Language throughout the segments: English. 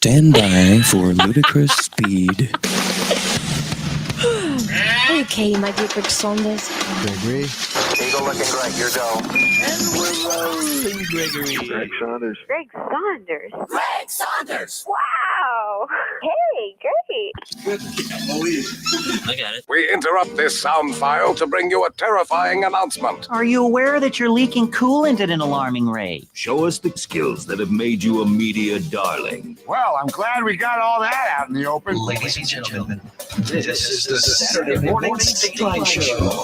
Stand by for ludicrous speed. Okay, my dear Greg Saunders. Gregory. Eagle looking Greg, your go. And we're rolling, Gregory. Greg Saunders. Greg Saunders. Greg Saunders! Wow. Hey, great. I got it. We interrupt this sound file to bring you a terrifying announcement. Are you aware that you're leaking coolant at an alarming rate? Show us the skills that have made you a media darling. Well, I'm glad we got all that out in the open. Ladies and gentlemen, this is the Saturday Morning Stateline Show.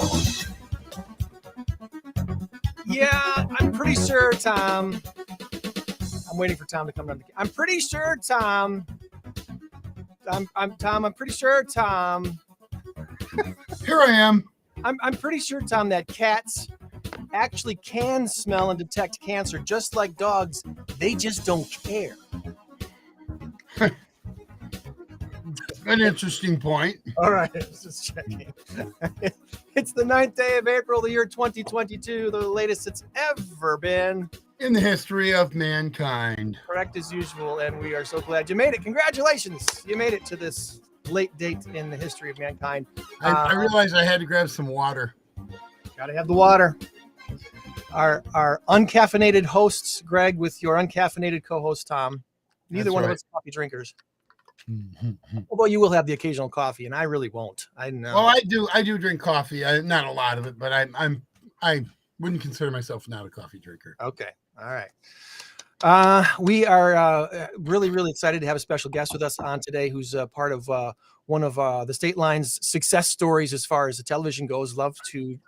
Yeah, I'm pretty sure, Tom. I'm waiting for Tom to come down. I'm pretty sure, Tom. I'm pretty sure, Tom. Here I am. I'm pretty sure, Tom, that cats actually can smell and detect cancer just like dogs. They just don't care. An interesting point. All right, just checking. It's the 9th day of April, the year 2022, the latest it's ever been in the history of mankind. Correct as usual, and we are so glad you made it. Congratulations, you made it to this late date in the history of mankind. I realized I had to grab some water. Gotta have the water. Our uncaffeinated hosts, Greg, with your uncaffeinated co-host Tom. Neither That's one right. of us are coffee drinkers. Although you will have the occasional coffee, and I really won't. I know. Well, I do drink coffee. Not a lot of it, but I wouldn't consider myself not a coffee drinker. Okay. All right. We are really, really excited to have a special guest with us on today who's part of one of the Stateline's success stories as far as the television goes. Love to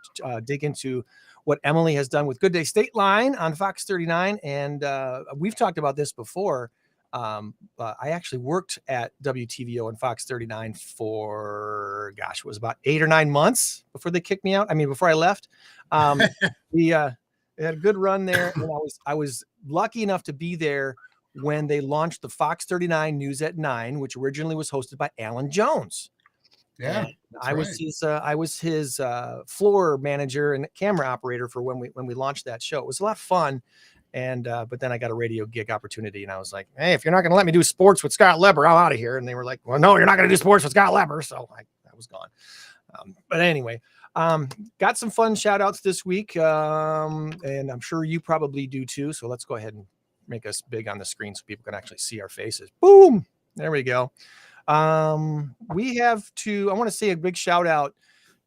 dig into what Emily has done with Good Day Stateline on Fox 39. And we've talked about this before. I actually worked at WTVO and Fox 39 for, it was about 8 or 9 months before they kicked me out. I mean, before I left. We had a good run there, and I was lucky enough to be there when they launched the Fox 39 News at 9, which originally was hosted by Alan Jones. Yeah, I was his floor manager and camera operator for when we launched that show. It was a lot of fun. And but then I got a radio gig opportunity, and I was like, hey, if you're not going to let me do sports with Scott Leber, I'm out of here. And they were like, well, no, you're not going to do sports with Scott Leber. So I was gone. But anyway, got some fun shout outs this week. And I'm sure you probably do too. So let's go ahead and make us big on the screen so people can actually see our faces. Boom. There we go. I want to say a big shout out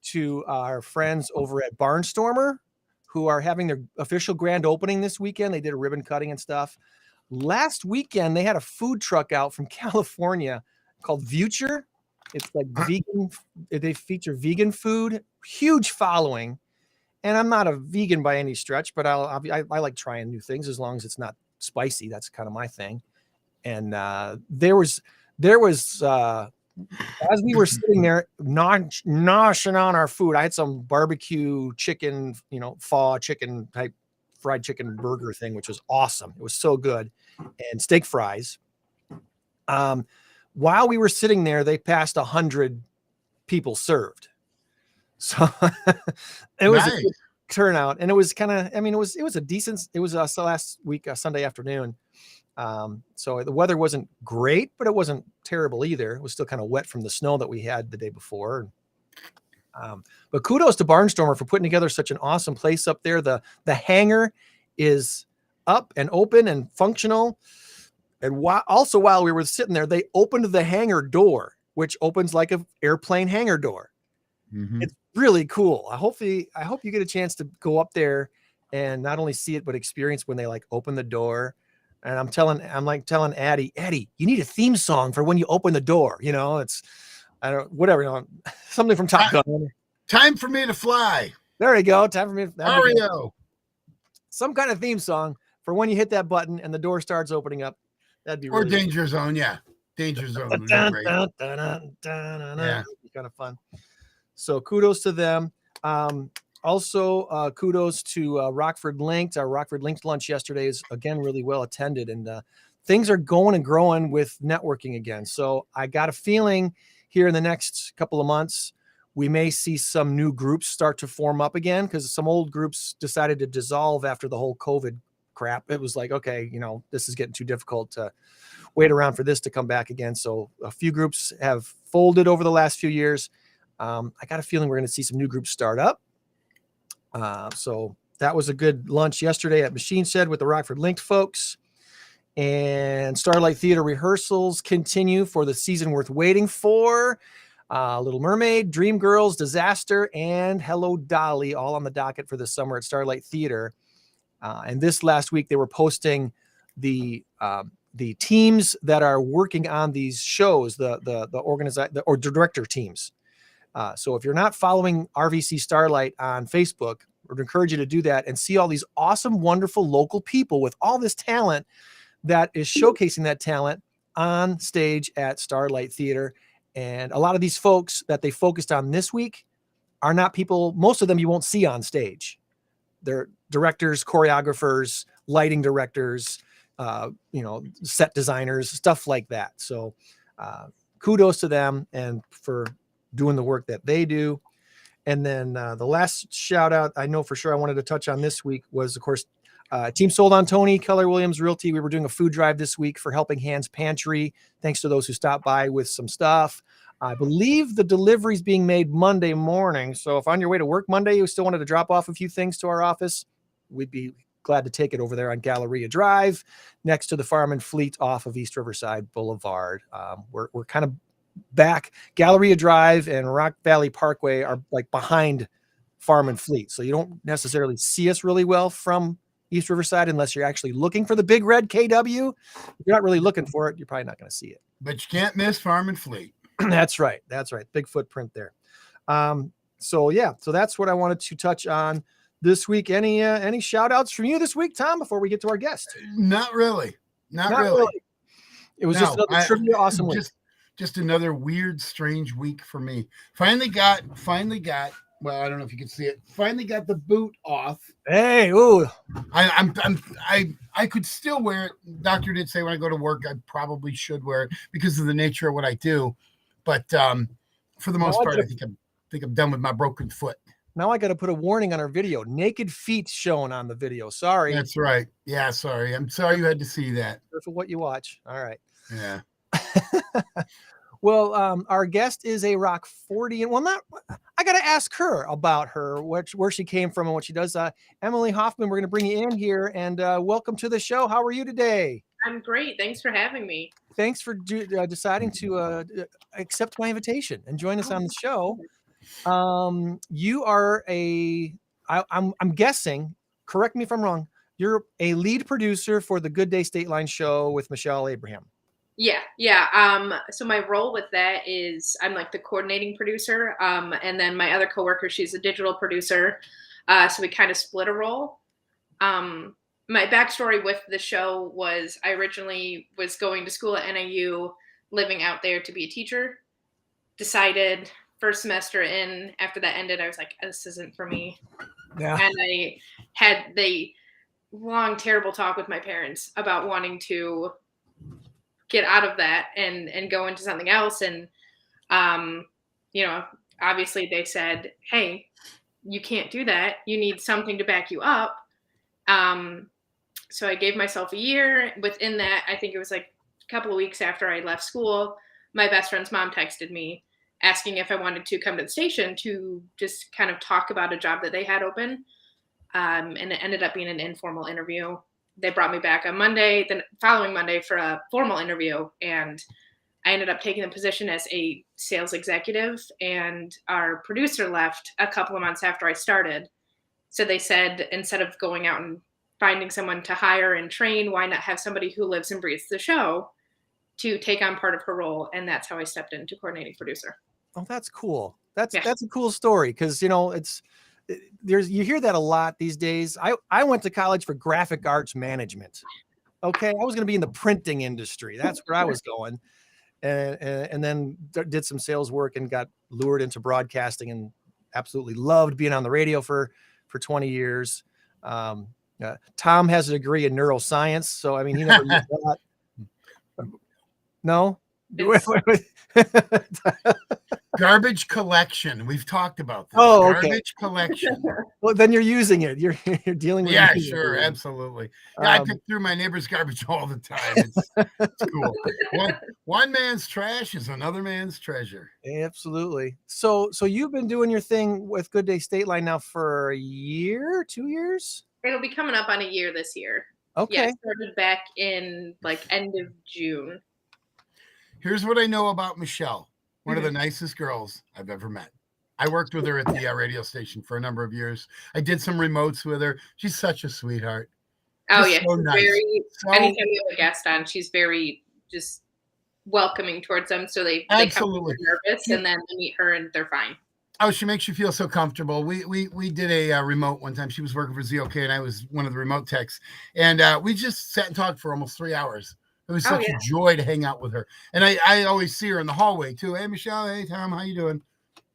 to our friends over at Barnstormer, who are having their official grand opening this weekend. They did a ribbon cutting and stuff. Last weekend, they had a food truck out from California called Future. It's like vegan. They feature vegan food, huge following. And I'm not a vegan by any stretch, but I like trying new things as long as it's not spicy. That's kind of my thing. And there was as we were sitting there noshing on our food, I had some barbecue chicken, pho chicken type fried chicken burger thing, which was awesome. It was so good. And steak fries. While we were sitting there, they passed 100 people served. So it was a good turnout, and it was kind of, it was a decent, it was last week, Sunday afternoon. So the weather wasn't great, but it wasn't terrible either. It was still kind of wet from the snow that we had the day before. But kudos to Barnstormer for putting together such an awesome place up there. The hangar is up and open and functional. And while we were sitting there, they opened the hangar door, which opens like an airplane hangar door. Mm-hmm. It's really cool. I hope you get a chance to go up there and not only see it, but experience when they like open the door. And I'm telling Addie, you need a theme song for when you open the door. Something from Top Gun. Time for me to fly. There you go. Time for me. Mario. Some kind of theme song for when you hit that button and the door starts opening up. That'd be really Danger cool. Zone. Yeah. Danger Zone. Would be great. Yeah. It'd be kind of fun. So kudos to them. Also, kudos to Rockford Linked. Our Rockford Linked lunch yesterday is, again, really well attended. And things are going and growing with networking again. So I got a feeling here in the next couple of months, we may see some new groups start to form up again, because some old groups decided to dissolve after the whole COVID crap. It was like, okay, this is getting too difficult to wait around for this to come back again. So a few groups have folded over the last few years. I got a feeling we're going to see some new groups start up. So that was a good lunch yesterday at Machine Shed with the Rockford Linked folks. And Starlight Theater rehearsals continue for the season worth waiting for. Little Mermaid, Dreamgirls, Disaster, and Hello Dolly, all on the docket for the summer at Starlight Theater. And this last week, they were posting the teams that are working on these shows, the director teams. So if you're not following RVC Starlight on Facebook, I would encourage you to do that and see all these awesome, wonderful local people with all this talent that is showcasing that talent on stage at Starlight Theater. And a lot of these folks that they focused on this week are not people, most of them you won't see on stage. They're directors, choreographers, lighting directors, set designers, stuff like that. So kudos to them and for doing the work that they do. And then the last shout out I know for sure I wanted to touch on this week was, of course, Team Sold on Tony, Keller Williams Realty. We were doing a food drive this week for Helping Hands Pantry. Thanks to those who stopped by with some stuff. I believe the delivery is being made Monday morning. So if on your way to work Monday, you still wanted to drop off a few things to our office, we'd be glad to take it over there on Galleria Drive next to the Farm and Fleet off of East Riverside Boulevard. We're kind of back. Galleria Drive and Rock Valley Parkway are like behind Farm and Fleet. So you don't necessarily see us really well from East Riverside unless you're actually looking for the big red KW. If you're not really looking for it, you're probably not going to see it. But you can't miss Farm and Fleet. That's right. Big footprint there. So that's what I wanted to touch on this week. Any shout outs from you this week, Tom, before we get to our guest? Not really. Not really. It was just another trivia awesome week. Just another weird, strange week for me. Finally got, well, I don't know if you can see it. Finally got the boot off. Hey, ooh. I could still wear it. Doctor did say when I go to work, I probably should wear it because of the nature of what I do. But for the most part, I think I'm done with my broken foot. Now I got to put a warning on our video. Naked feet shown on the video. Sorry. That's right. Yeah, sorry. I'm sorry you had to see that. For what you watch. All right. Yeah. Well, our guest is a Rockfordian. Well, I got to ask her about her, where she came from and what she does. Emily Hoffman, we're going to bring you in here and welcome to the show. How are you today? I'm great. Thanks for having me. Thanks for deciding to accept my invitation and join us on the show. You are I'm guessing, correct me if I'm wrong, you're a lead producer for the Good Day Stateline show with Michelle Abraham. Yeah. So my role with that is I'm like the coordinating producer. And then my other coworker, she's a digital producer. So we kind of split a role. My backstory with the show was I originally was going to school at NIU, living out there to be a teacher. Decided first semester in, after that ended, I was like, this isn't for me. Yeah. And I had the long, terrible talk with my parents about wanting to get out of that and go into something else. And, obviously they said, hey, you can't do that. You need something to back you up. So I gave myself a year. Within that, I think it was like a couple of weeks after I left school, my best friend's mom texted me asking if I wanted to come to the station to just kind of talk about a job that they had open. And it ended up being an informal interview. They brought me back on Monday, the following Monday for a formal interview. And I ended up taking the position as a sales executive. And our producer left a couple of months after I started. So they said, instead of going out and finding someone to hire and train, why not have somebody who lives and breathes the show to take on part of her role? And that's how I stepped into coordinating producer. Oh, that's cool. That's a cool story. Cause you hear that a lot these days. I went to college for graphic arts management. Okay. I was going to be in the printing industry. That's where I was going. And then did some sales work and got lured into broadcasting and absolutely loved being on the radio for 20 years. Tom has a degree in neuroscience. So, I mean, he never used that. No. Garbage collection. We've talked about this. Oh, okay. Garbage collection. Well, then you're using it. You're dealing with it. Yeah, sure, absolutely. Yeah, I pick through my neighbor's garbage all the time. It's cool. One man's trash is another man's treasure. Absolutely. So you've been doing your thing with Good Day Stateline now for a year, 2 years? It'll be coming up on a year this year. Okay. Yeah, started back in like end of June. Here's what I know about Michelle. One of the nicest girls I've ever met. I worked with her at the radio station for a number of years. I did some remotes with her. She's such a sweetheart. Oh, just yeah. So nice. Anytime we have a guest on, she's very just welcoming towards them. So they come nervous and then they meet her and they're fine. Oh, she makes you feel so comfortable. We did a remote one time. She was working for ZOK and I was one of the remote techs. And we just sat and talked for almost 3 hours. It was such a joy to hang out with her. And I always see her in the hallway too. Hey, Michelle. Hey, Tom. How you doing?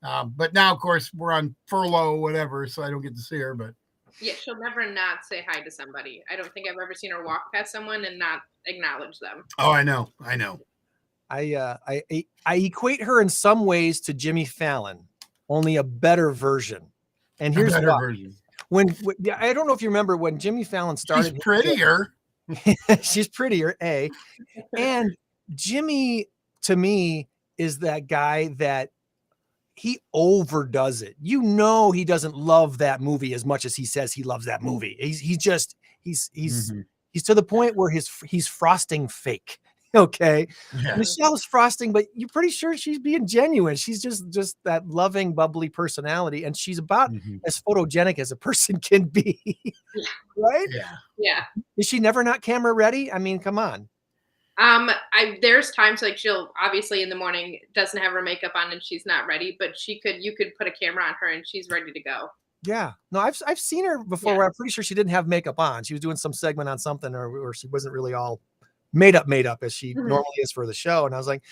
But now, of course, we're on furlough or whatever, so I don't get to see her. But yeah, she'll never not say hi to somebody. I don't think I've ever seen her walk past someone and not acknowledge them. Oh, I know. I equate her in some ways to Jimmy Fallon, only a better version. And here's why. Version. When I don't know if you remember when Jimmy Fallon started. She's prettier. She's prettier, and Jimmy to me is that guy that he overdoes it. He doesn't love that movie as much as he says he loves that movie. He's to the point where he's frosting fake. Okay. Yeah. Michelle's frosting, but you're pretty sure she's being genuine. She's just that loving, bubbly personality. And she's about as photogenic as a person can be. Right? Yeah. Is she never not camera ready? I mean, come on. There's times like she'll obviously in the morning doesn't have her makeup on and she's not ready, but you could put a camera on her and she's ready to go. Yeah. No, I've seen her before where I'm pretty sure she didn't have makeup on. She was doing some segment on something or she wasn't really all made up as she normally is for the show. And I was like,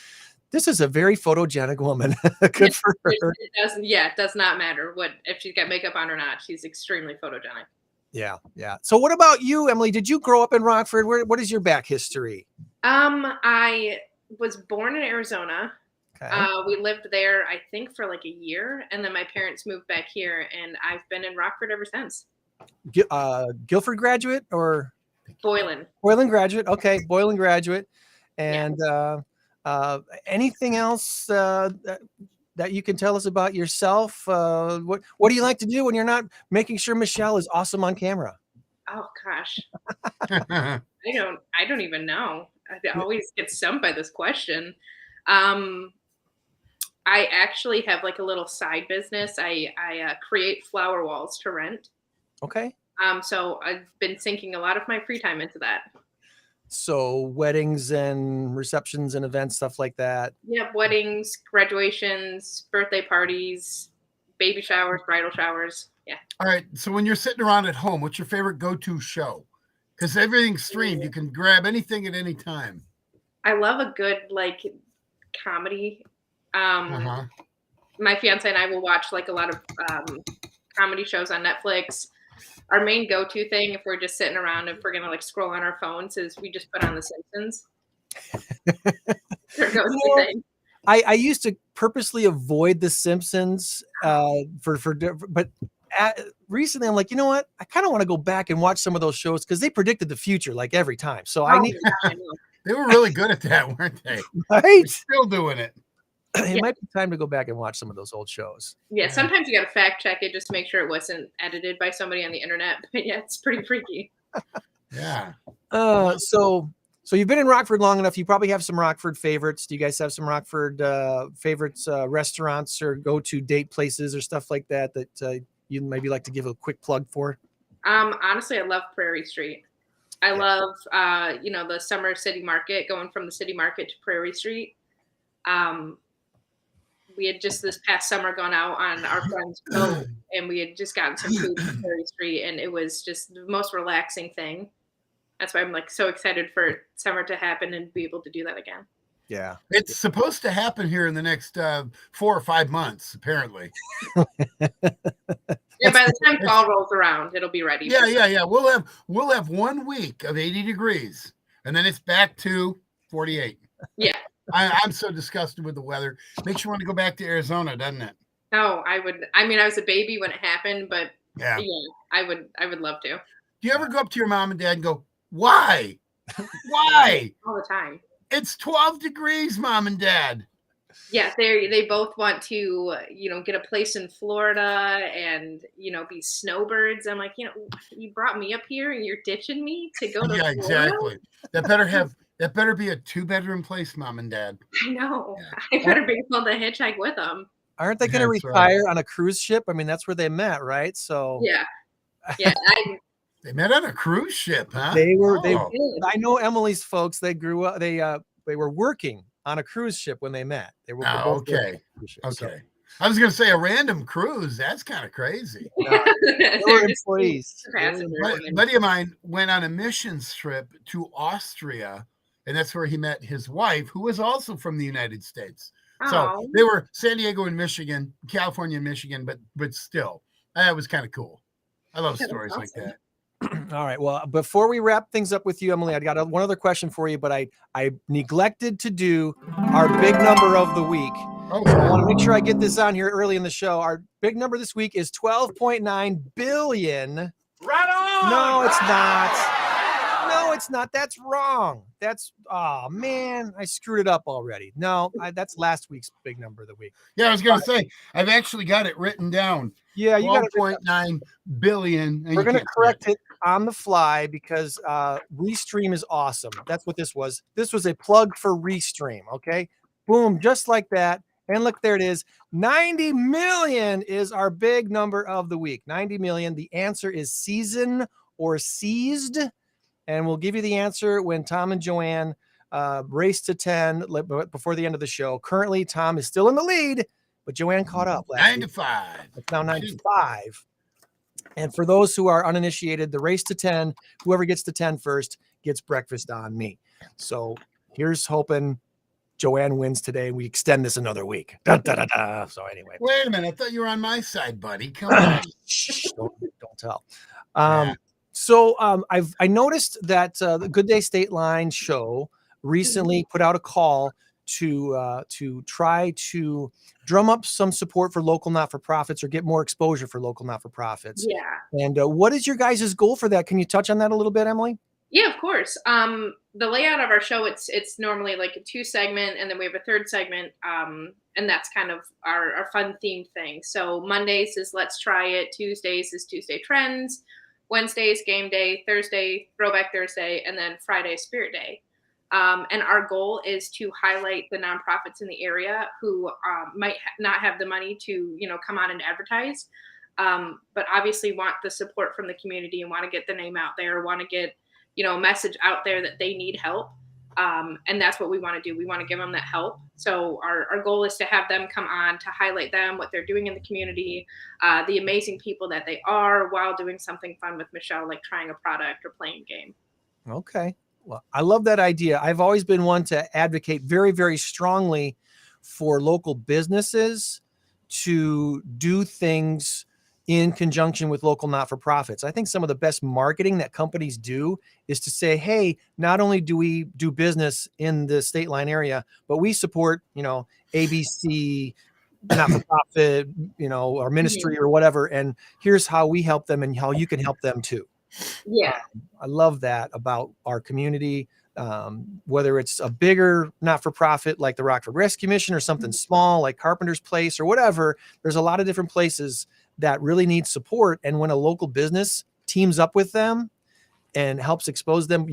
this is a very photogenic woman. Good for her. It does not matter if she's got makeup on or not. She's extremely photogenic. Yeah. So what about you, Emily? Did you grow up in Rockford? What is your back history? I was born in Arizona. Okay. We lived there, I think, for like a year. And then my parents moved back here and I've been in Rockford ever since. Guilford graduate or? Boylan graduate. Okay. Boylan graduate. And anything else that you can tell us about yourself? What do you like to do when you're not making sure Michelle is awesome on camera? Oh gosh. I don't even know. I always get stumped by this question. I actually have like a little side business. I create flower walls to rent. Okay. So I've been sinking a lot of my free time into that. So weddings and receptions and events, stuff like that. Yep, weddings, graduations, birthday parties, baby showers, bridal showers. Yeah. All right. So when you're sitting around at home, what's your favorite go-to show? Because everything's streamed. You can grab anything at any time. I love a good like comedy. My fiance and I will watch like a lot of comedy shows on Netflix. Our main go-to thing, if we're just sitting around, if we're gonna like scroll on our phones, is we just put on The Simpsons. Their go-to thing. I used to purposely avoid The Simpsons but recently I'm like, you know what? I kind of want to go back and watch some of those shows because they predicted the future like every time. So I need. They were really good at that, weren't they? Right? They're still doing it. It might be time to go back and watch some of those old shows. Yeah, sometimes you got to fact check it just to make sure it wasn't edited by somebody on the internet. But yeah, it's pretty freaky. Yeah. So you've been in Rockford long enough. You probably have some Rockford favorites. Do you guys have some Rockford favorites, restaurants or go-to date places or stuff like that you maybe like to give a quick plug for? Honestly, I love Prairie Street. I love, the summer city market, going from the city market to Prairie Street. We had just this past summer gone out on our friend's boat, and we had just gotten some food from Prairie Street, and it was just the most relaxing thing. That's why I'm like so excited for summer to happen and be able to do that again. Yeah. It's supposed to happen here in the next 4 or 5 months, apparently. Yeah, by the time fall rolls around, it'll be ready. Yeah. We'll have 1 week of 80 degrees, and then it's back to 48. Yeah. I'm so disgusted with the weather. Makes you want to go back to Arizona, doesn't it? No, I would. I mean, I was a baby when it happened, but yeah, I would love to. Do you ever go up to your mom and dad and go, why? Why? All the time. It's 12 degrees, mom and dad. Yeah, they both want to, get a place in Florida and, be snowbirds. I'm like, you brought me up here and you're ditching me to go to Florida? Exactly. That better be a 2-bedroom place, mom and dad. I know. Yeah. I better be able to hitchhike with them. Aren't they going to retire on a cruise ship? I mean, that's where they met, right? So yeah. They met on a cruise ship, huh? I know Emily's folks. They grew up. They were working on a cruise ship when they met. They were okay. So. I was going to say a random cruise. That's kind of crazy. They were employees. A buddy of mine went on a missions trip to Austria, and that's where he met his wife, who was also from the United States. So they were San Diego and Michigan, California and Michigan, but still, that was kind of cool. I love stories like that. All right. Well, before we wrap things up with you, Emily, I got one other question for you, but I neglected to do our big number of the week. So I want to make sure I get this on here early in the show. Our big number this week is 12.9 billion. Right on! No, it's not. No, it's not. That's wrong. Oh man, I screwed it up already. No, that's last week's big number of the week. Yeah, I was going to say, I've actually got it written down. Yeah, you got 12.9 billion. We're going to correct it on the fly because Restream is awesome. That's what this was. This was a plug for Restream. Okay, boom, just like that. And look, there it is. 90 million is our big number of the week. 90 million. The answer is season or seized. And we'll give you the answer when Tom and Joann race to 10 before the end of the show. Currently, Tom is still in the lead, but Joann caught up. 9-5. It's now 9-5. And for those who are uninitiated, the race to 10, whoever gets to 10 first gets breakfast on me. So here's hoping Joann wins today, and we extend this another week. Da, da, da, da. So anyway. Wait a minute. I thought you were on my side, buddy. Come on. Don't tell. So I noticed that the Good Day Stateline show recently put out a call to try to drum up some support for local not-for-profits or get more exposure for local not-for-profits. Yeah. And what is your guys' goal for that? Can you touch on that a little bit, Emily? Yeah, of course. The layout of our show, it's normally like a 2-segment, and then we have a 3rd segment, and that's kind of our fun themed thing. So Mondays is Let's Try It, Tuesdays is Tuesday Trends, Wednesdays Game Day, Thursday Throwback Thursday, and then Friday Spirit Day. And our goal is to highlight the nonprofits in the area who might not have the money to come on and advertise, but obviously want the support from the community and want to get the name out there, want to get a message out there that they need help. And that's what we want to do. We want to give them that help. So our goal is to have them come on to highlight them, what they're doing in the community, the amazing people that they are, while doing something fun with Michelle, like trying a product or playing a game. Okay. Well, I love that idea. I've always been one to advocate very, very strongly for local businesses to do things in conjunction with local not-for-profits. I think some of the best marketing that companies do is to say, hey, not only do we do business in the Stateline area, but we support, ABC, not-for-profit, or ministry or whatever. And here's how we help them and how you can help them too. Yeah. I love that about our community. Whether it's a bigger not-for-profit like the Rockford Rescue Mission or something small like Carpenter's Place or whatever, there's a lot of different places that really need support. And when a local business teams up with them and helps expose them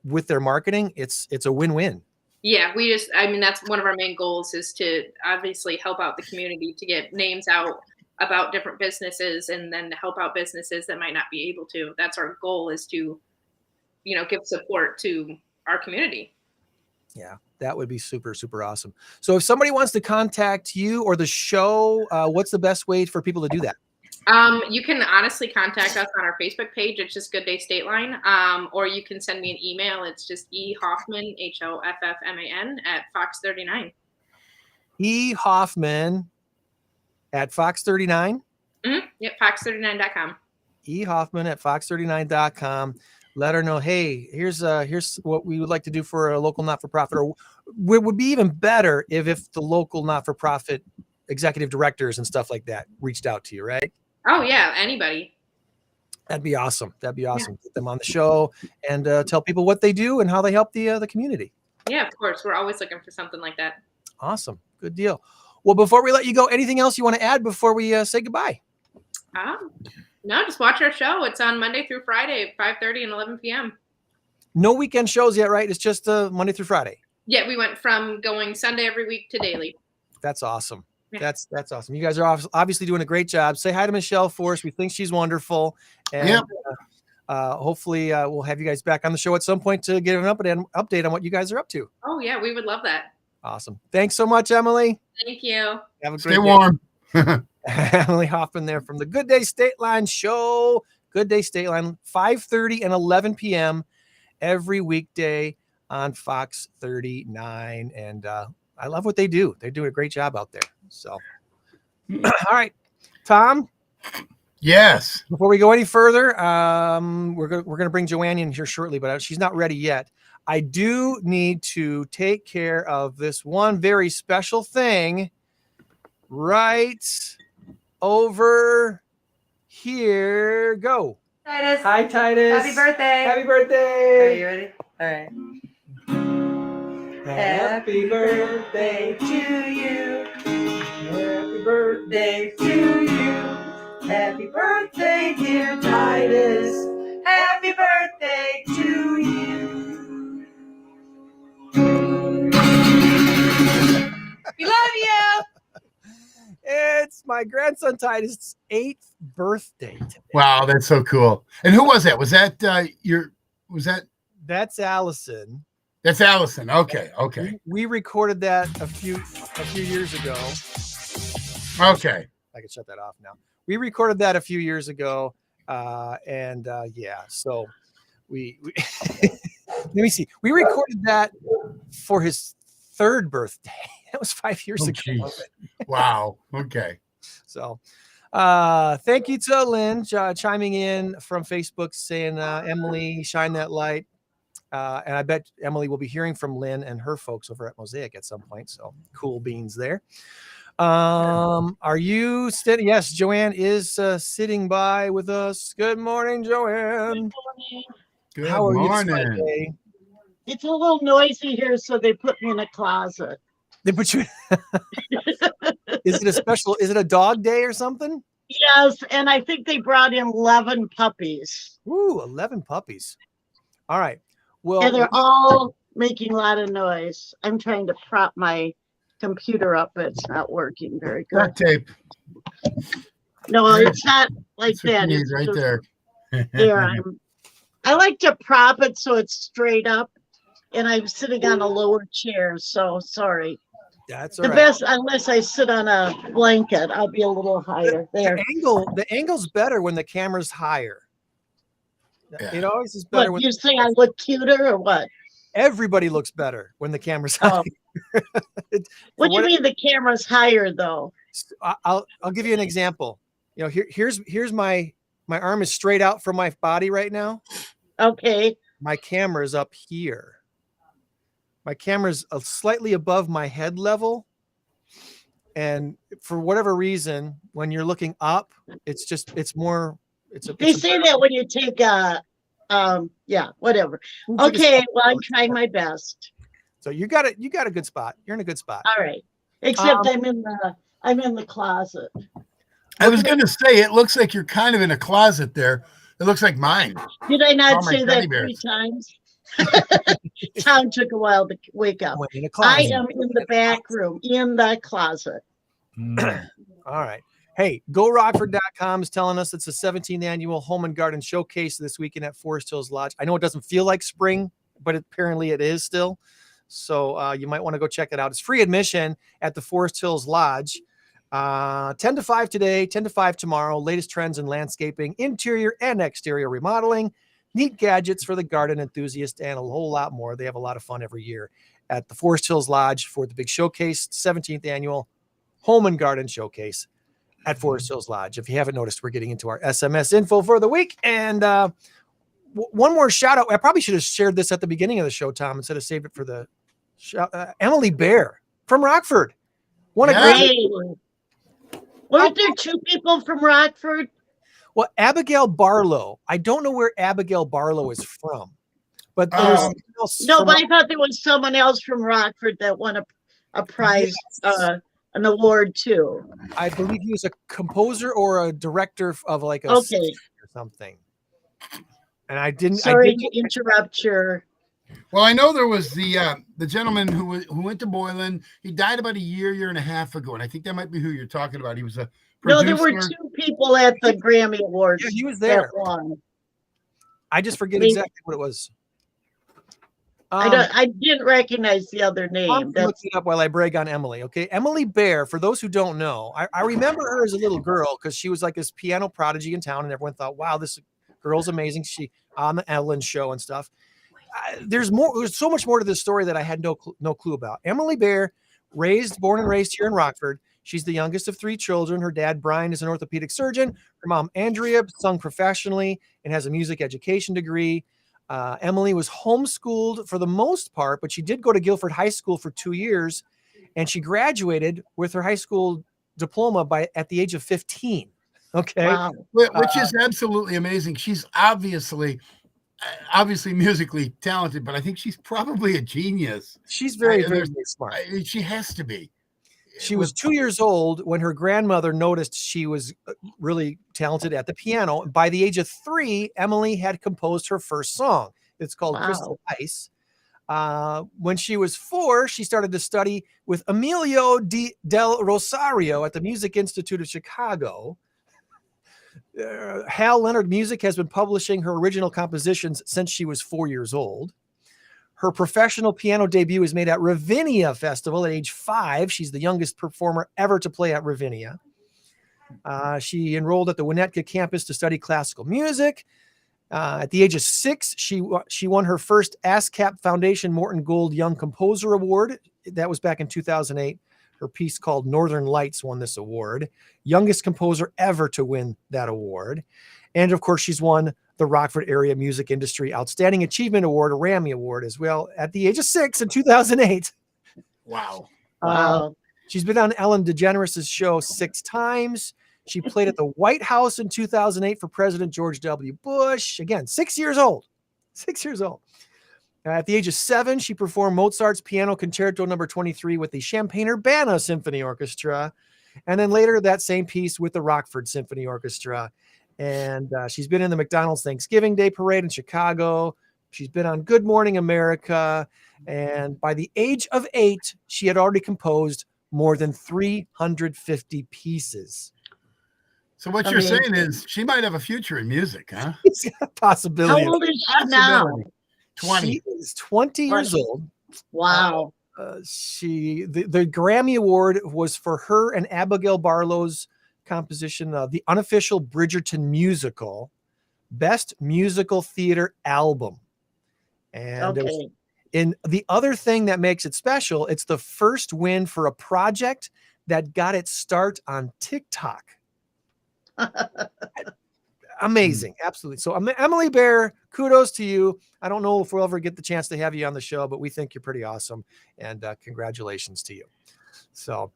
with their marketing, it's a win-win. Yeah, that's one of our main goals, is to obviously help out the community, to get names out about different businesses, and then to help out businesses that might not be able to. That's our goal, is to, give support to our community. Yeah, that would be super, super awesome. So if somebody wants to contact you or the show, what's the best way for people to do that? You can honestly contact us on our Facebook page. It's just Good Day Stateline. Or you can send me an email. It's just eHoffman, HOFFMAN @Fox39. eHoffman @Fox39. Mm-hmm. Yep, Fox39.com. eHoffman @Fox39.com. Let her know, hey, here's what we would like to do for a local not-for-profit. Or it would be even better if the local not-for-profit executive directors and stuff like that reached out to you, right? Oh, yeah, anybody. That'd be awesome. Get them on the show and tell people what they do and how they help the community. Yeah, of course. We're always looking for something like that. Awesome. Good deal. Well, before we let you go, anything else you want to add before we say goodbye? No, just watch our show. It's on Monday through Friday at 5:30 and 11 p.m. No weekend shows yet, right? It's just Monday through Friday. Yeah, we went from going Sunday every week to daily. That's awesome. Yeah. That's awesome. You guys are obviously doing a great job. Say hi to Michelle for us. We think she's wonderful. And hopefully we'll have you guys back on the show at some point to get an update on what you guys are up to. Oh, yeah, we would love that. Awesome. Thanks so much, Emily. Thank you. Have a great Stay warm. Emily Hoffman there from the Good Day Stateline show. Good Day Stateline, 5:30 and 11 p.m. every weekday on Fox 39. And I love what they do. They're doing a great job out there. So, all right, Tom. Yes. Before we go any further, we're gonna bring Joann in here shortly, but she's not ready yet. I do need to take care of this one very special thing right over here. Go. Titus. Hi, Titus. Happy birthday. Happy birthday. Are you ready? All right. Happy birthday to you. Happy birthday to you. Happy birthday, dear Titus. Happy birthday to you. We love you. It's my grandson Titus' 8th birthday today. Wow, that's so cool. And who was that? Was that That's Allison. That's Allison. Okay. We recorded that a few years ago. Okay. I can shut that off now. We recorded that a few years ago. So we let me see. We recorded that for his 3rd birthday. That was 5 years ago. Geez. Wow. Okay. So thank you to Lynn chiming in from Facebook saying, Emily, shine that light. And I bet Emily will be hearing from Lynn and her folks over at Mosaic at some point. So cool beans there. Are you sitting? Yes, Joann is sitting by with us. Good morning, Joann. Good How are morning. you today? It's a little noisy here, so they put me in a closet. They put you. Is it a dog day or something? Yes, and I think they brought in 11 puppies. Ooh, 11 puppies. All right. Well, and they're all making a lot of noise. I'm trying to prop my computer up, but it's not working very good. Duct tape. No, it's not like that. It's right there. There, I'm I like to prop it so it's straight up, and I'm sitting on a lower chair. So sorry. That's all The right. best, unless I sit on a blanket, I'll be a little higher there. The angle's better when the camera's higher. It always is better. What, you say I look cuter or what? Everybody looks better when the camera's higher. What do you mean the camera's higher though? I'll give you an example. You know, here's my arm is straight out from my body right now. Okay. My camera's up here. My camera's slightly above my head level. And for whatever reason, when you're looking up, it's more. They say that when you take yeah, whatever. Okay, well, I'm trying my best. So you got a good spot. You're in a good spot. All right. Except I'm in the closet. I was going to say, it looks like you're kind of in a closet there. It looks like mine. Did I not All my say that teddy 3 bears. times? Tom took a while to wake up. I am in the back room, in the closet. All right. Hey, GoRockford.com is telling us it's the 17th annual Home and Garden Showcase this weekend at Forest Hills Lodge. I know it doesn't feel like spring, but apparently it is still. So you might want to go check it out. It's free admission at the Forest Hills Lodge. 10 to 5 today, 10 to 5 tomorrow. Latest trends in landscaping, interior and exterior remodeling, neat gadgets for the garden enthusiast, and a whole lot more. They have a lot of fun every year at the Forest Hills Lodge for the big showcase, 17th annual Home and Garden Showcase at Forest Hills Lodge. If you haven't noticed, we're getting into our SMS info for the week. And one more shout out. I probably should have shared this at the beginning of the show, Tom, instead of saved it for the show. Emily Bear from Rockford. What a great. Weren't there 2 people from Rockford? Well, Abigail Barlow. I don't know where Abigail Barlow is from, but there's no, but I thought there was someone else from Rockford that won a prize, an award too. I believe he was a composer or a director of like a okay or something. And I didn't. Sorry to interrupt your. Well, I know there was the gentleman who went to Boylan. He died about a year and a half ago, and I think that might be who you're talking about. He was a producer. No, there were 2 people at the Grammy Awards. Yeah, he was there. I just forget exactly what it was. I didn't recognize the other name. I'm look it up while I brag on Emily. Okay, Emily Bear. For those who don't know, I remember her as a little girl because she was like this piano prodigy in town, and everyone thought, "Wow, this girl's amazing." She on the Ellen show and stuff. There's so much more to this story that I had no clue about. Emily Bear, born and raised here in Rockford. She's the youngest of 3 children. Her dad, Brian, is an orthopedic surgeon. Her mom, Andrea, sung professionally and has a music education degree. Emily was homeschooled for the most part, but she did go to Guilford High School for 2 years, and she graduated with her high school diploma at the age of 15. Okay. Wow. Which is absolutely amazing. She's obviously musically talented, but I think she's probably a genius. She's very smart. She has to be. She was 2 years old when her grandmother noticed she was really talented at the piano. By the age of 3, Emily had composed her first song. It's called Crystal Ice. When she was 4, she started to study with Emilio del Rosario at the Music Institute of Chicago. Hal Leonard Music has been publishing her original compositions since she was 4 years old. Her professional piano debut was made at Ravinia Festival at age 5. She's the youngest performer ever to play at Ravinia. She enrolled at the Winnetka campus to study classical music. At the age of 6, she won her first ASCAP Foundation Morton Gold Young Composer Award. That was back in 2008. Her piece called Northern Lights won this award. Youngest composer ever to win that award. And of course, she's won the Rockford Area Music Industry Outstanding Achievement Award, a Rammy Award as well, at the age of 6 in 2008. Wow. She's been on Ellen DeGeneres' show 6 times. She played at the White House in 2008 for President George W. Bush. Again, 6 years old. 6 years old. At the age of 7, she performed Mozart's Piano Concerto No. 23 with the Champaign-Urbana Symphony Orchestra. And then later that same piece with the Rockford Symphony Orchestra. And she's been in the McDonald's Thanksgiving Day Parade in Chicago. She's been on Good Morning America. And by the age of 8, she had already composed more than 350 pieces. So what you're saying is she might have a future in music, huh? It's got a possibility. How old is she now? 20. She is 20 years old. Wow. The Grammy Award was for her and Abigail Barlow's composition of the unofficial Bridgerton musical, Best Musical Theater Album. And in the other thing that makes it special, it's the first win for a project that got its start on TikTok. Amazing. Absolutely. So Emily Bear, kudos to you. I don't know if we'll ever get the chance to have you on the show, but we think you're pretty awesome, and congratulations to you. So,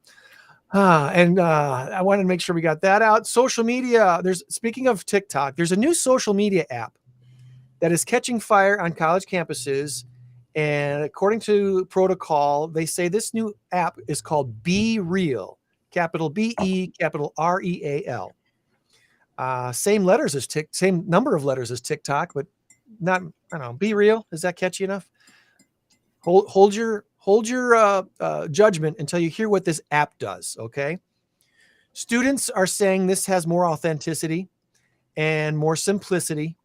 I wanted to make sure we got that out. Social media. Speaking of TikTok, there's a new social media app that is catching fire on college campuses. And according to protocol, they say this new app is called Be Real, capital B-E, capital R-E-A-L. Same number of letters as TikTok, but not, I don't know, Be Real. Is that catchy enough? Hold your judgment until you hear what this app does. Okay. Students are saying this has more authenticity and more simplicity,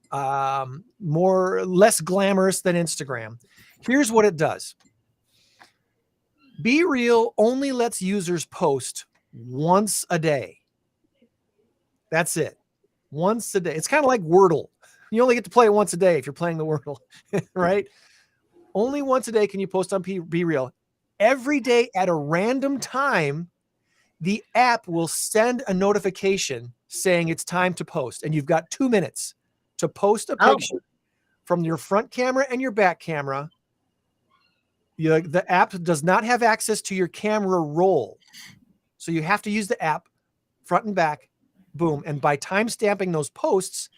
less glamorous than Instagram. Here's what it does. Be Real only lets users post once a day. That's it. Once a day. It's kind of like Wordle. You only get to play it once a day if you're playing the Wordle, right? Only once a day can you post on Be Real. Every day at a random time, the app will send a notification saying it's time to post. And you've got 2 minutes to post a picture from your front camera and your back camera. The app does not have access to your camera roll. So you have to use the app front and back. Boom. And by time stamping those posts,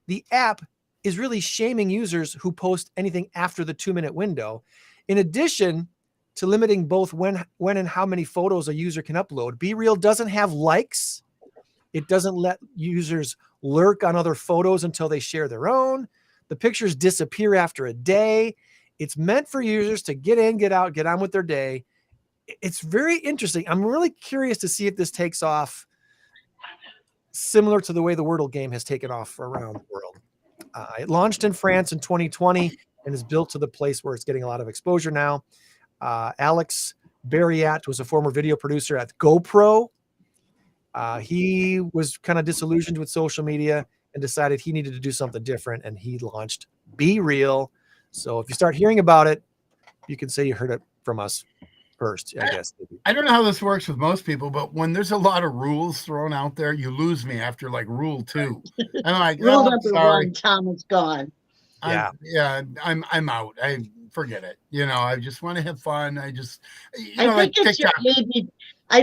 the app is really shaming users who post anything after the 2-minute window. In addition to limiting both when and how many photos a user can upload, Be Real doesn't have likes. It doesn't let users lurk on other photos until they share their own. The pictures disappear after a day. It's meant for users to get in, get out, get on with their day. It's very interesting. I'm really curious to see if this takes off similar to the way the Wordle game has taken off around the world. It launched in France in 2020 and is built to the place where it's getting a lot of exposure now. Alex Barriat was a former video producer at GoPro. He was kind of disillusioned with social media and decided he needed to do something different, and he launched Be Real. So if you start hearing about it, you can say you heard it from us first, I guess. I don't know how this works with most people, but when there's a lot of rules thrown out there, you lose me after like rule 2. I'm like, rule number 1, Tom is gone. I'm out. I forget it. I just want to have fun. I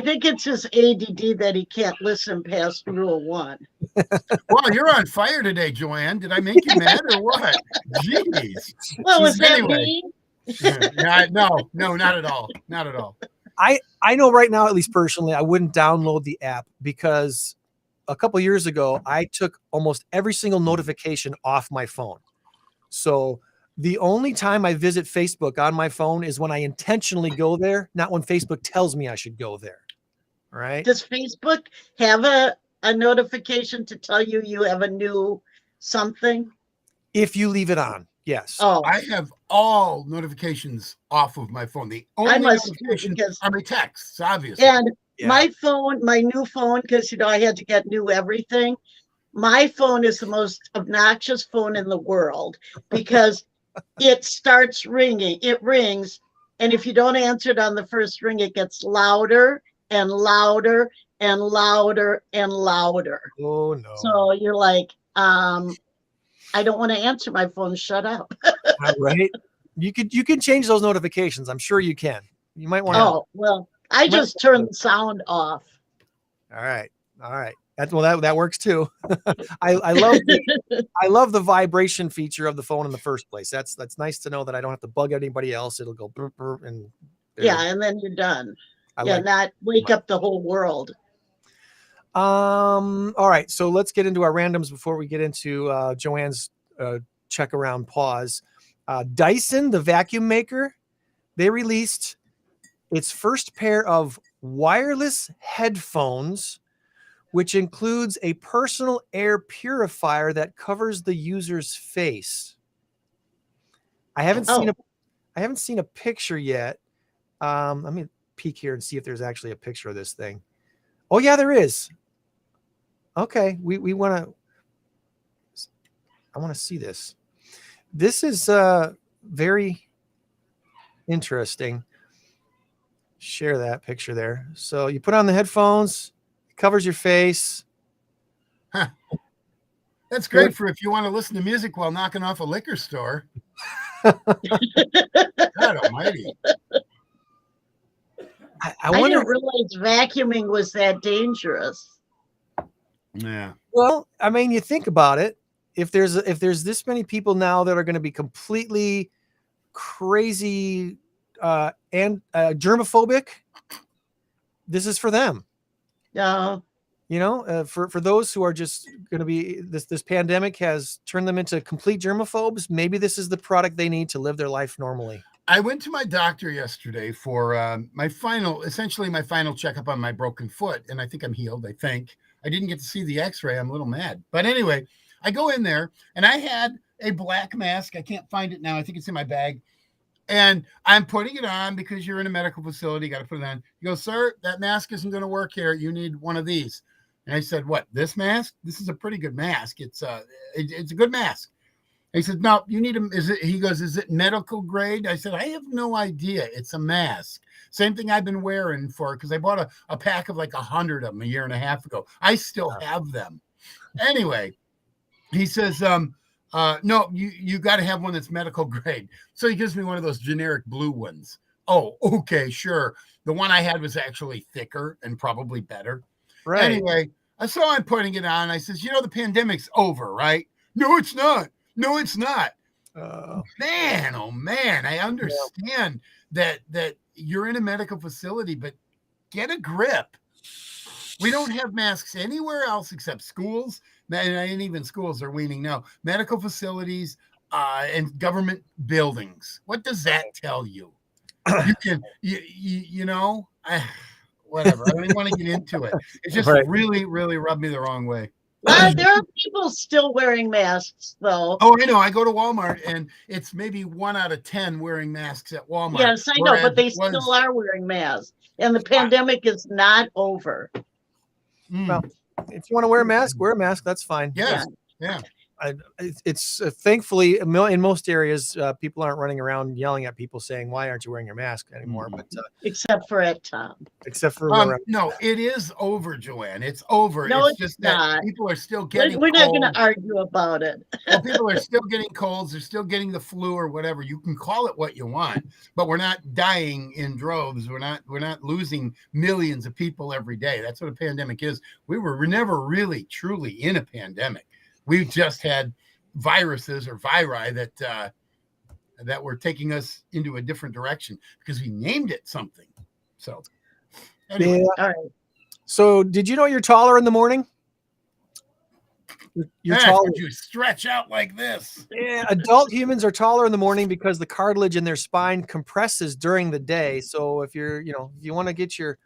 think it's his ADD that he can't listen past rule 1. Well, you're on fire today, Joanne. Did I make you mad or what? Jeez. Well, was that me? No, not at all. Not at all. I know right now, at least personally, I wouldn't download the app because a couple years ago, I took almost every single notification off my phone. So the only time I visit Facebook on my phone is when I intentionally go there, not when Facebook tells me I should go there. All right. Does Facebook have a notification to tell you have a new something? If you leave it on, yes. Oh, I have all notifications off of my phone. The only notifications are my texts, obviously. And my phone, my new phone, because I had to get new everything. My phone is the most obnoxious phone in the world because it starts ringing. It rings, and if you don't answer it on the first ring, it gets louder and louder and louder and louder. Oh no! So you're like, I don't want to answer my phone. Shut up. Right? You can change those notifications. I'm sure you can. You might want to. Oh well, I just turned the sound off. All right. That works too. I love the vibration feature of the phone in the first place. That's nice to know that I don't have to bug anybody else. It'll go burp, burp, and and then you're done. Not wake up the whole world. All right, so let's get into our randoms before we get into Joanne's check around Paws. Dyson, the vacuum maker, they released its first pair of wireless headphones which includes a personal air purifier that covers the user's face. I haven't seen a picture yet. Let me peek here and see if there's actually a picture of this thing. Oh yeah, there is. Okay, I want to see this. This is very interesting. Share that picture there. So you put on the headphones, it covers your face. Huh. That's great for if you want to listen to music while knocking off a liquor store. God almighty. I wonder, didn't realize vacuuming was that dangerous. Yeah. Well, I mean, you think about it. If there's this many people now that are going to be completely crazy and germophobic, this is for them. Yeah. You know, for those who are just going to be this pandemic has turned them into complete germaphobes. Maybe this is the product they need to live their life normally. I went to my doctor yesterday for my final checkup on my broken foot, and I think I'm healed. I think I didn't get to see the X-ray. I'm a little mad, but anyway, I go in there and I had a black mask. I can't find it now. I think it's in my bag, and I'm putting it on because you're in a medical facility. You got to put it on. He goes, "Sir, that mask isn't going to work here. You need one of these." And I said, "What? This mask? This is a pretty good mask. It's a good mask." He said, "No, you need them." He goes, "Is it medical grade?" I said, "I have no idea. It's a mask. Same thing I've been wearing because I bought a pack of like 100 of them a year and a half ago. I still have them." Anyway, he says, "No, you got to have one that's medical grade." So he gives me one of those generic blue ones. Oh, okay, sure. The one I had was actually thicker and probably better. Right. Anyway, so I'm putting it on. I says, "The pandemic's over, right?" "No, it's not. No, it's not." Man, oh man, I understand that you're in a medical facility, but get a grip. We don't have masks anywhere else except schools, and even schools are weaning now. Medical facilities and government buildings. What does that tell you? You can, whatever. I don't even want to get into it. It just really, really rubbed me the wrong way. There are people still wearing masks, though. Oh, I know. I go to Walmart, and it's maybe 1 out of 10 wearing masks at Walmart. Yes, I know, but they still are wearing masks, and the pandemic is not over. Well, if you want to wear a mask, wear a mask. That's fine. Yes. Yeah. It's thankfully in most areas, people aren't running around yelling at people saying, "Why aren't you wearing your mask anymore?" But except for at Tom. Except for no, it is over, Joanne. It's over. No, it's just not. That people are still getting. We're not going to argue about it. Well, people are still getting colds. They're still getting the flu or whatever. You can call it what you want, but we're not dying in droves. We're not losing millions of people every day. That's what a pandemic is. We're never really truly in a pandemic. We've just had viruses or viri that were taking us into a different direction because we named it something. So, anyway. Yeah. All right. So, did you know you're taller in the morning? You're taller. You stretch out like this. Yeah, adult humans are taller in the morning because the cartilage in their spine compresses during the day. So, if if you want to get your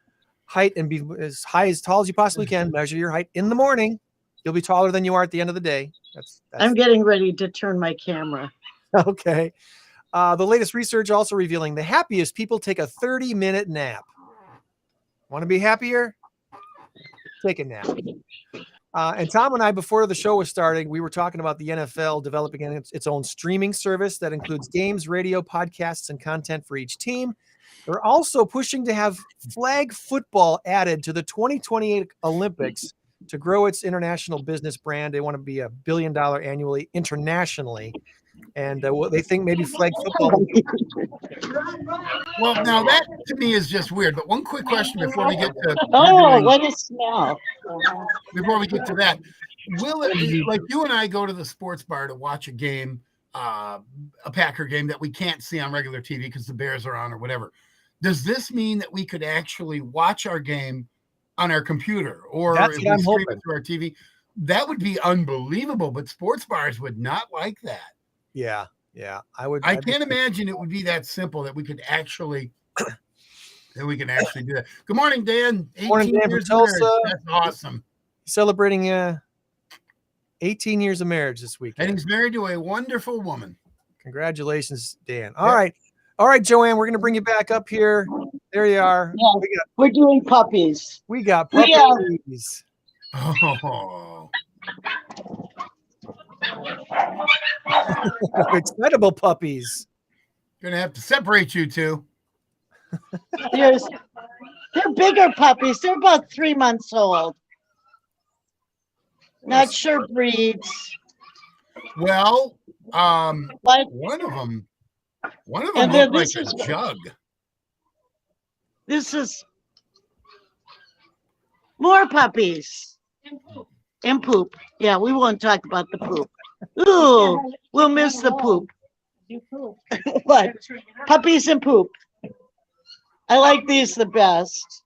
height and be as tall as you possibly can, measure your height in the morning. You'll be taller than you are at the end of the day. That's I'm getting ready to turn my camera. Okay. The latest research also revealing the happiest people take a 30-minute nap. Want to be happier? Take a nap. And Tom and I, before the show was starting, we were talking about the NFL developing its own streaming service that includes games, radio, podcasts, and content for each team. They're also pushing to have flag football added to the 2028 Olympics to grow its international business brand. They want to be $1 billion annually internationally. And they think maybe flag football. Well, now that to me is just weird. But one quick question before we get to what a smell! Before we get to that, will it be like you and I go to the sports bar to watch a game, a Packer game that we can't see on regular TV because the Bears are on or whatever? Does this mean that we could actually watch our game on our computer or if we stream it through our TV? That would be unbelievable. But sports bars would not like that. Yeah. I can't imagine it would be that simple that we could actually do that. Good morning, Dan. 18 morning, Dan years from Tulsa. That's awesome. celebrating 18 years of marriage this weekend. And he's married to a wonderful woman. Congratulations, Dan. All right, Joann, we're going to bring you back up here. There you are. Yeah, we're doing puppies. We got puppies. Oh. Excitable puppies. Gonna have to separate you two. They're bigger puppies. They're about 3 months old. Not sure breeds. Well, What? one of them And then looked like this a is- jug. This is more puppies. And poop. Yeah, we won't talk about the poop. Ooh, we'll miss the poop. What? Puppies and poop. I like these the best.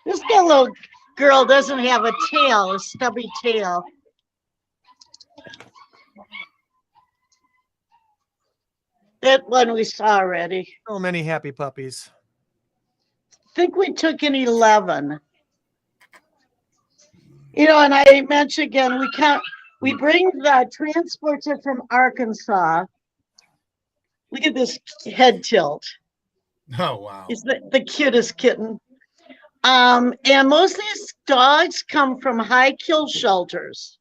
This little girl doesn't have a tail, a stubby tail. That one we saw already. So many happy puppies. I think we took in 11. You know, and I mentioned again, we bring the transporter from Arkansas. Look at this head tilt. Oh, wow. He's the cutest kitten. And most of these dogs come from high kill shelters.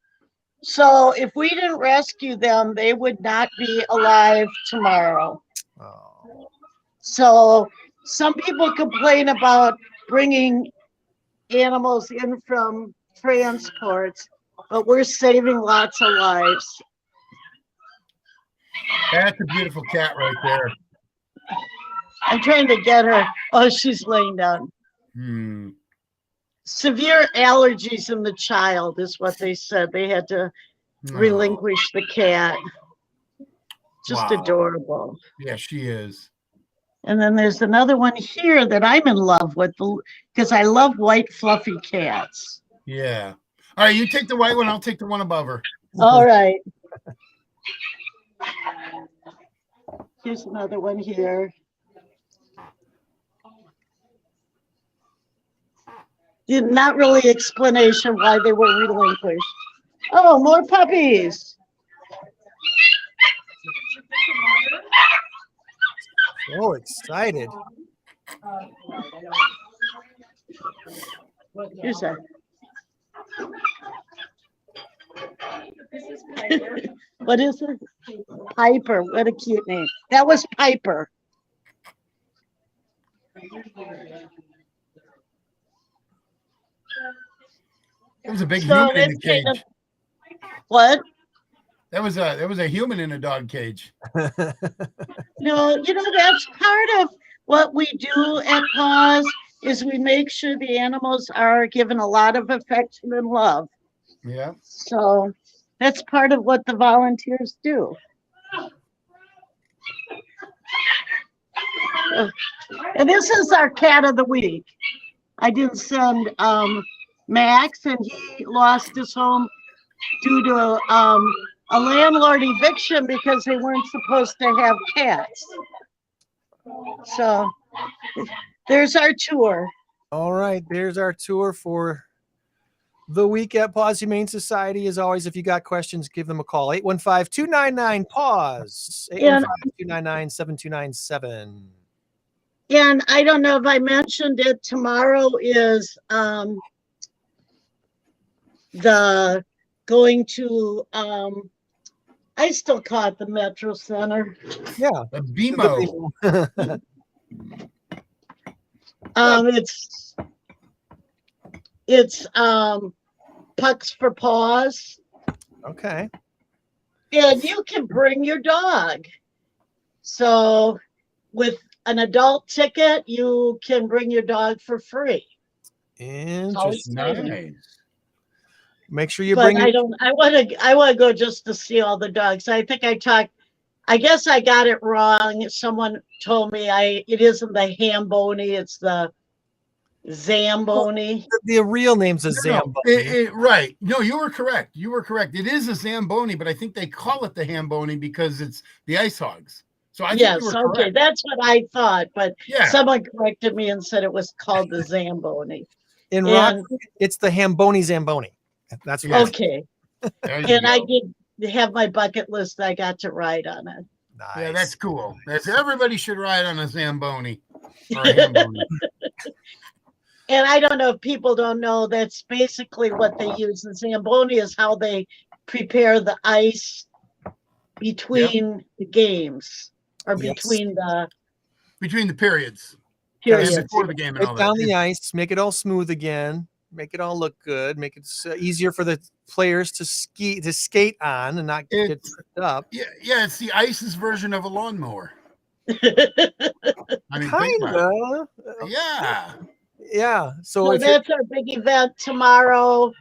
So if we didn't rescue them, they would not be alive tomorrow. Oh. So some people complain about bringing animals in from transports, but we're saving lots of lives. That's a beautiful cat right there. I'm trying to get her. Oh, she's laying down. Severe allergies in the child is what they said. They had to relinquish the cat. Just Wow. adorable. Yeah, she is. And then there's another one here that I'm in love with because I love white fluffy cats. Yeah. All right, you take the white one. I'll take the one above her. All right. Here's another one here. Not really explanation why they were relinquished. Oh, more puppies. So excited. Here's a. What is it? Piper. What a cute name. That was Piper. It was a big So human in the it's kind cage. of- What? There was a human in a dog cage. No, you know, that's part of what we do at Paws is we make sure the animals are given a lot of affection and love. Yeah. So that's part of what the volunteers do. And this is our cat of the week. I did send Max, and he lost his home due to a landlord eviction because they weren't supposed to have cats. So there's our tour. All right, there's our tour for the week at Paws Humane Society. As always, if you got questions, give them a call. 815-299-PAWS. 815-299-7297. And I don't know if I mentioned it, tomorrow is the going to I still call it the Metro Center. Yeah. The BMO. It's Pucks for Paws. Okay. And you can bring your dog. So with an adult ticket, you can bring your dog for free. Interesting. Nice. Make sure you But bring. I want to go just to see all the dogs. I think I guess I got it wrong. Someone told me it isn't the Hamboni, it's the Zamboni. The real name's a Zamboni. Right. No, you were correct. It is a Zamboni, but I think they call it the Hamboni because it's the ice hogs. So I think Yes, you were okay, correct. that's what I thought, but Yeah. someone corrected me and said it was called the Zamboni. In and- Rockford, it's the Hamboni Zamboni. That's okay. And I did have my bucket list. I got to ride on it. Nice. Yeah, that's cool. Everybody should ride on a Zamboni or a Hamboni. And I don't know if people don't know, that's basically what they use. The Zamboni is how they prepare the ice between the games, or between the periods. Periods. Before the game and all Get down that. the ice, make it all smooth again, make it all look good, make it easier for the players to skate on and not get tripped up. Yeah, it's the ice's version of a lawnmower. I mean, kinda. Yeah. So that's our big event tomorrow.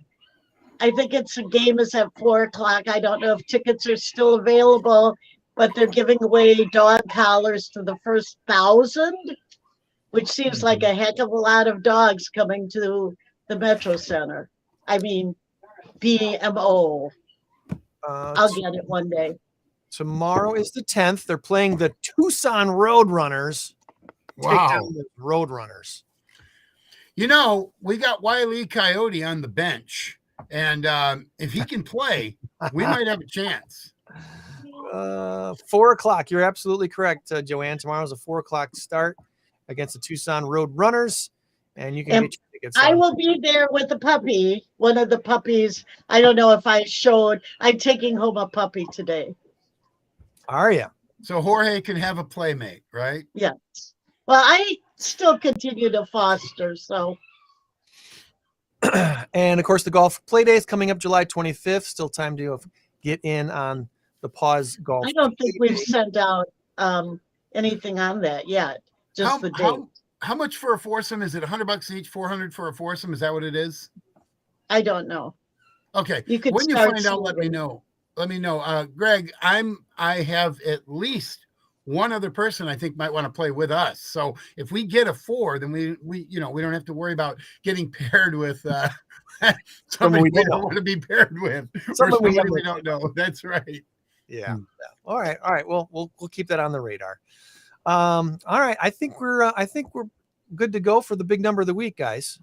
I think the game is at 4:00. I don't know if tickets are still available, but they're giving away dog collars to the first 1,000, which seems like a heck of a lot of dogs coming to the Metro Center. I mean, BMO. I'll get it one day. Tomorrow is the 10th. They're playing the Tucson Roadrunners. Wow. Take down the Roadrunners. You know, we got Wile E. Coyote on the bench, and if he can play, we might have a chance. 4:00. You're absolutely correct, Joanne. Tomorrow's a 4:00 start against the Tucson Roadrunners, and you can get your tickets. I will be there with the puppy, one of the puppies. I don't know if I showed. I'm taking home a puppy today. Are you? So Jorge can have a playmate, right? Yes. Well, I still continue to foster, so. And of course, the golf play day is coming up July 25th. Still time to get in on the Paws golf. I don't think we've sent out anything on that yet. Just the date. How much for a foursome? Is it $100 each? $400 for a foursome? Is that what it is? I don't know. Okay. You could when you start find out, let me know. Let me know. Greg, I have at least one other person I think might want to play with us. So if we get a 4, then we don't have to worry about getting paired with somebody we don't want to be paired with, or somebody we don't know. That's right. Yeah. All right. Well, we'll keep that on the radar. All right. I think we're good to go for the big number of the week, guys.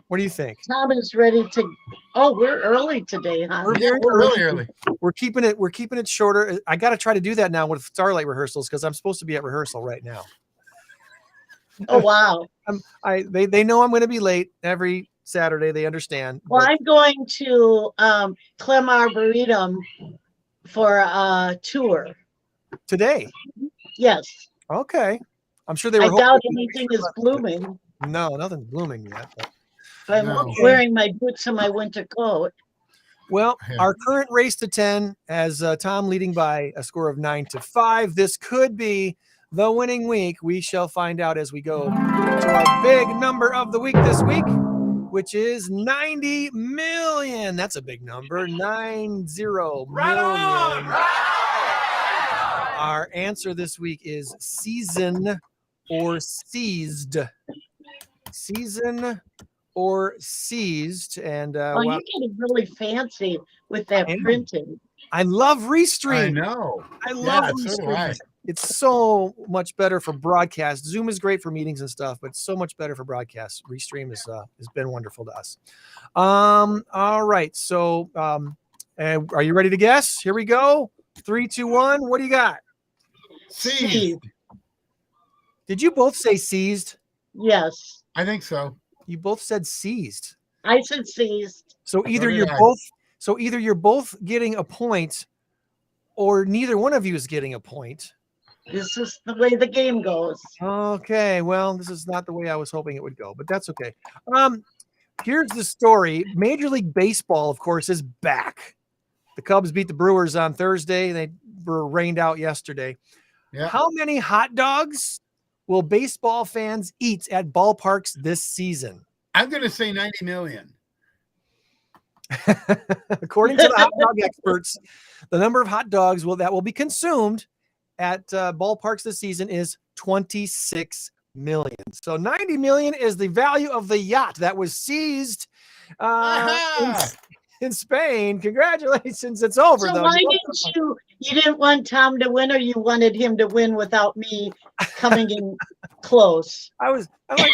What do you think? Tom is ready to. Oh, we're early today, huh? We're really early. We're keeping it shorter. I got to try to do that now with Starlight rehearsals because I'm supposed to be at rehearsal right now. Oh wow! They know I'm going to be late every Saturday. They understand. Well, I'm going to Clem Arboretum for a tour today. Yes. Okay. I'm sure they were. I doubt anything is blooming. No, nothing's blooming yet. But I'm wearing my boots and my winter coat. Well, our current race to 10 has Tom leading by a score of 9-5. This could be the winning week. We shall find out as we go to our big number of the week this week, which is 90 million. That's a big number. 90 million. Our answer this week is season or seized. Season or seized. And you're getting really fancy with that printing. I love Restream. I know. I love Restream. It's so much better for broadcast. Zoom is great for meetings and stuff, but it's so much better for broadcast. Restream has been wonderful to us. All right. So are you ready to guess? Here we go. 3, 2, 1. What do you got? Seized. Did you both say seized? Yes. I think so. You both said seized. I said seized. So either you're both getting a point, or neither one of you is getting a point. This is the way the game goes. Okay, well, this is not the way I was hoping it would go, but that's okay. Here's the story. Major League Baseball, of course, is back. The Cubs beat the Brewers on Thursday. They were rained out yesterday. Yeah. How many hot dogs will baseball fans eat at ballparks this season? I'm going to say 90 million. According to the hot dog experts, the number of hot dogs that will be consumed at ballparks this season is 26 million. So 90 million is the value of the yacht that was seized in Spain. Congratulations. It's over. So though. why didn't you didn't want Tom to win, or you wanted him to win without me coming in close. I'm like,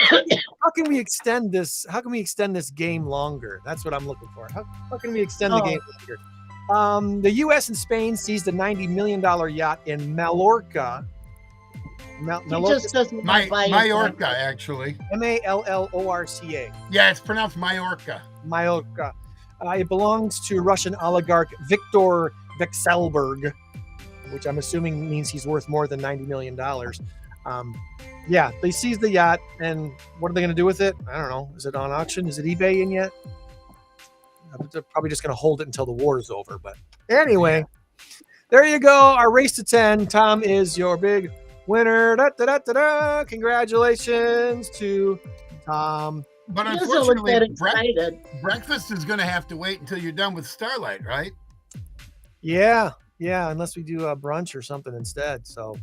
how can we extend this? How can we extend this game longer? That's what I'm looking for. How can we extend the game longer? The U.S. and Spain seized a $90 million yacht in Mallorca. Mallorca, actually. Mallorca. Yeah, it's pronounced Mallorca. Mallorca. It belongs to Russian oligarch Viktor Vekselberg, which I'm assuming means he's worth more than $90 million. Yeah, they seized the yacht, and what are they going to do with it? I don't know. Is it on auction? Is it eBay in yet? They're probably just going to hold it until the war is over. But anyway, there you go. Our race to 10. Tom is your big winner. Congratulations to Tom. But unfortunately, breakfast is going to have to wait until you're done with Starlight, right? Yeah, unless we do a brunch or something instead. So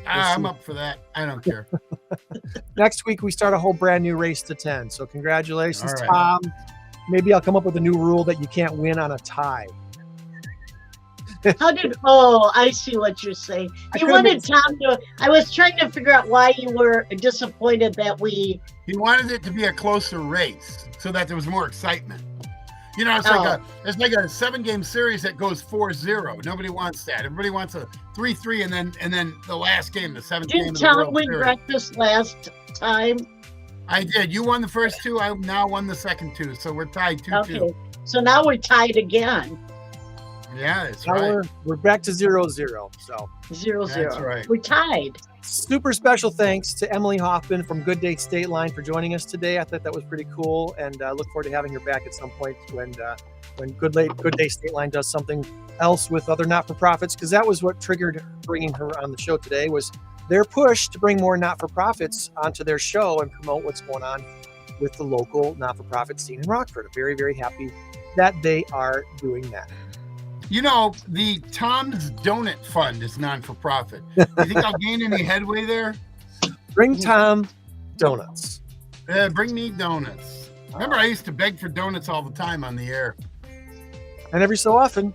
I'm up for that. I don't care. Next week, we start a whole brand new race to 10. So congratulations, right. Tom. Maybe I'll come up with a new rule that you can't win on a tie. I see what you're saying. You wanted Tom to, I was trying to figure out why you were disappointed that he wanted it to be a closer race so that there was more excitement. You know, it's like a 7-game series that goes 4-0. Nobody wants that. Everybody wants a 3-3 and then the last game, the 7th game of the World Tom win Series. breakfast last time? I did. You won the first 2. I now won the second 2. So we're tied 2-2. Okay. So now we're tied again. Yeah, that's now right. We're back to 0-0. So 0-0. That's right. We're tied. Super special thanks to Emily Hoffman from Good Day Stateline for joining us today. I thought that was pretty cool, and look forward to having her back at some point when Good Day Stateline does something else with other not-for-profits, because that was what triggered bringing her on the show today, was their push to bring more not-for-profits onto their show and promote what's going on with the local not-for-profit scene in Rockford. I'm very, very happy that they are doing that. You know, the Tom's Donut Fund is non-for-profit. You think I'll gain any headway there? Bring Tom donuts. Bring me donuts. Remember, I used to beg for donuts all the time on the air. And every so often,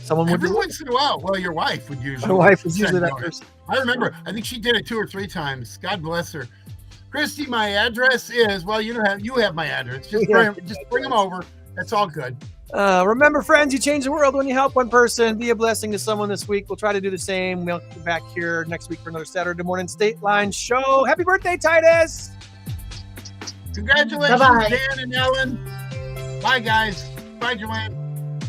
someone would. Every once in a while. Well, your wife would usually. My wife was usually that person. I remember. I think she did it 2 or 3 times. God bless her. Christy, my address is, well, you have my address. Just bring them over. That's all good. Remember, friends, you change the world when you help one person. Be a blessing to someone this week. We'll try to do the same. We'll be back here next week for another Saturday morning Stateline show. Happy birthday, Titus! Congratulations, Bye-bye. Dan and Ellen. Bye, guys. Bye, Joanne.